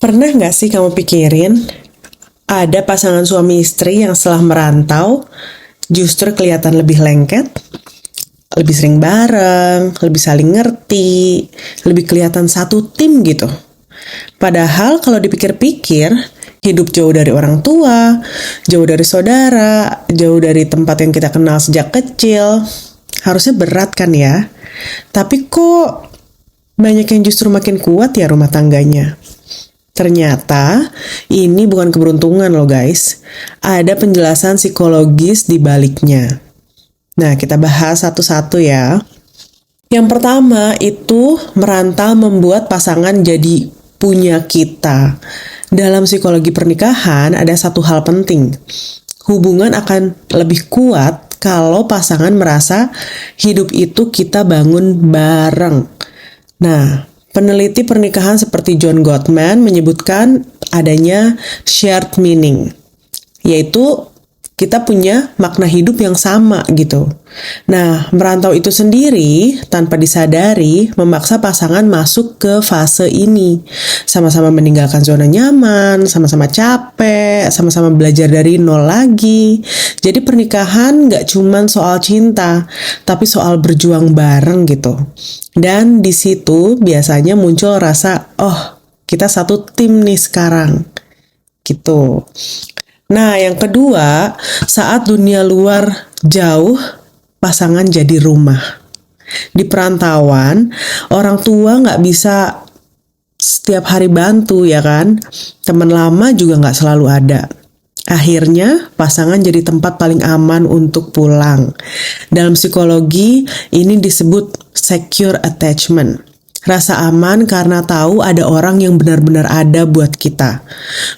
Pernah nggak sih kamu pikirin, ada pasangan suami istri yang setelah merantau, justru kelihatan lebih lengket, lebih sering bareng, lebih saling ngerti, lebih kelihatan satu tim gitu. Padahal kalau dipikir-pikir, hidup jauh dari orang tua, jauh dari saudara, jauh dari tempat yang kita kenal sejak kecil, harusnya berat kan ya? Tapi kok banyak yang justru makin kuat ya rumah tangganya? Ternyata ini bukan keberuntungan loh guys. Ada penjelasan psikologis di baliknya. Nah, kita bahas satu-satu ya. Yang pertama itu merantau membuat pasangan jadi punya kita. Dalam psikologi pernikahan ada satu hal penting. Hubungan akan lebih kuat kalau pasangan merasa hidup itu kita bangun bareng. Nah, peneliti pernikahan seperti John Gottman menyebutkan adanya shared meaning, yaitu kita punya makna hidup yang sama gitu. Nah, merantau itu sendiri tanpa disadari memaksa pasangan masuk ke fase ini. Sama-sama meninggalkan zona nyaman, sama-sama capek, sama-sama belajar dari nol lagi. Jadi pernikahan gak cuman soal cinta, tapi soal berjuang bareng gitu. Dan di situ biasanya muncul rasa, oh kita satu tim nih sekarang. Gitu. Nah, yang kedua, saat dunia luar jauh, pasangan jadi rumah. Di perantauan, orang tua nggak bisa setiap hari bantu ya kan? Teman lama juga nggak selalu ada. Akhirnya, pasangan jadi tempat paling aman untuk pulang. Dalam psikologi, ini disebut secure attachment. Rasa aman karena tahu ada orang yang benar-benar ada buat kita.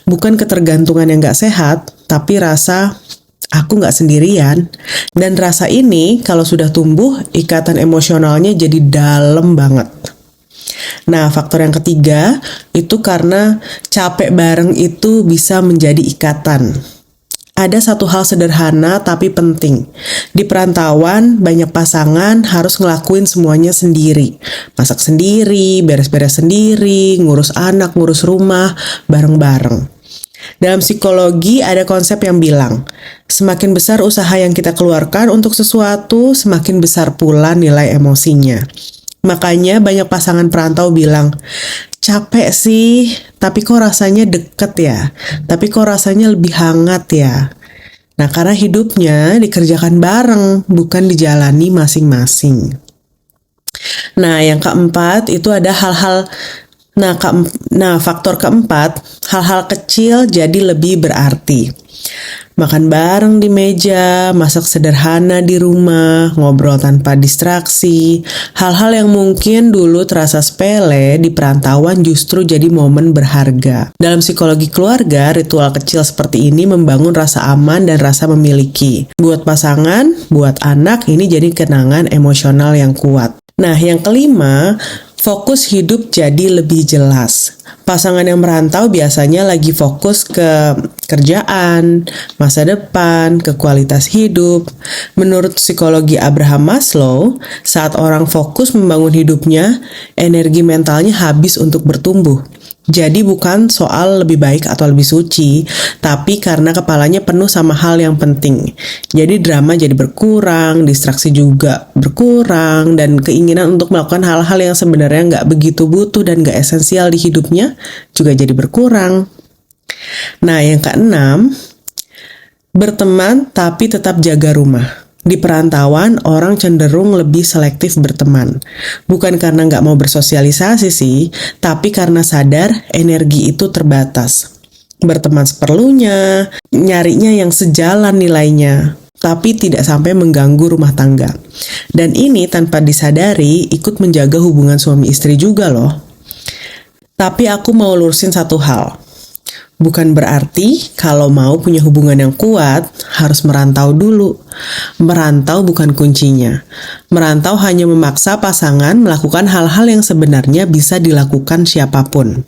Bukan ketergantungan yang gak sehat, tapi rasa aku gak sendirian. Dan rasa ini kalau sudah tumbuh, ikatan emosionalnya jadi dalam banget. Nah, faktor yang ketiga, itu karena capek bareng itu bisa menjadi ikatan. Ada satu hal sederhana tapi penting. Di perantauan, banyak pasangan harus ngelakuin semuanya sendiri. Masak sendiri, beres-beres sendiri, ngurus anak, ngurus rumah, bareng-bareng. Dalam psikologi ada konsep yang bilang, semakin besar usaha yang kita keluarkan untuk sesuatu, semakin besar pula nilai emosinya. Makanya banyak pasangan perantau bilang, capek sih, tapi kok rasanya deket ya? Tapi kok rasanya lebih hangat ya? Nah, karena hidupnya dikerjakan bareng, bukan dijalani masing-masing. Nah, yang keempat itu ada hal-hal, faktor keempat, hal-hal kecil jadi lebih berarti. Makan bareng di meja, masak sederhana di rumah, ngobrol tanpa distraksi. Hal-hal yang mungkin dulu terasa sepele di perantauan justru jadi momen berharga. Dalam psikologi keluarga, ritual kecil seperti ini membangun rasa aman dan rasa memiliki. Buat pasangan, buat anak, ini jadi kenangan emosional yang kuat. Nah, yang kelima, fokus hidup jadi lebih jelas. Pasangan yang merantau biasanya lagi fokus ke kerjaan, masa depan, ke kualitas hidup. Menurut psikologi Abraham Maslow, saat orang fokus membangun hidupnya, energi mentalnya habis untuk bertumbuh. Jadi bukan soal lebih baik atau lebih suci, tapi karena kepalanya penuh sama hal yang penting. Jadi drama jadi berkurang, distraksi juga berkurang, dan keinginan untuk melakukan hal-hal yang sebenarnya nggak begitu butuh dan nggak esensial di hidupnya juga jadi berkurang. Nah, yang keenam, berteman tapi tetap jaga rumah. Di perantauan, orang cenderung lebih selektif berteman. Bukan karena nggak mau bersosialisasi sih, tapi karena sadar energi itu terbatas. Berteman seperlunya, nyarinya yang sejalan nilainya, tapi tidak sampai mengganggu rumah tangga. Dan ini tanpa disadari ikut menjaga hubungan suami istri juga loh. Tapi aku mau lurusin satu hal. Bukan berarti kalau mau punya hubungan yang kuat, harus merantau dulu. Merantau bukan kuncinya. Merantau hanya memaksa pasangan melakukan hal-hal yang sebenarnya bisa dilakukan siapapun.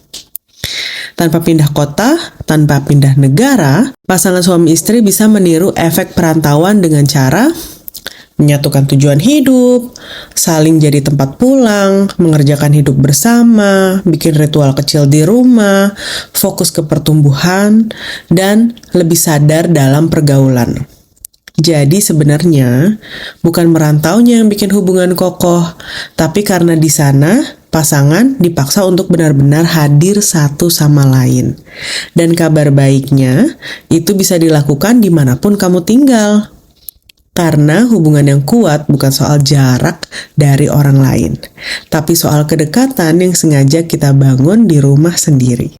Tanpa pindah kota, tanpa pindah negara, pasangan suami istri bisa meniru efek perantauan dengan cara menyatukan tujuan hidup, saling jadi tempat pulang, mengerjakan hidup bersama, bikin ritual kecil di rumah, fokus ke pertumbuhan, dan lebih sadar dalam pergaulan. Jadi sebenarnya bukan merantaunya yang bikin hubungan kokoh, tapi karena di sana pasangan dipaksa untuk benar-benar hadir satu sama lain. Dan kabar baiknya, itu bisa dilakukan dimanapun kamu tinggal. Karena hubungan yang kuat bukan soal jarak dari orang lain, tapi soal kedekatan yang sengaja kita bangun di rumah sendiri.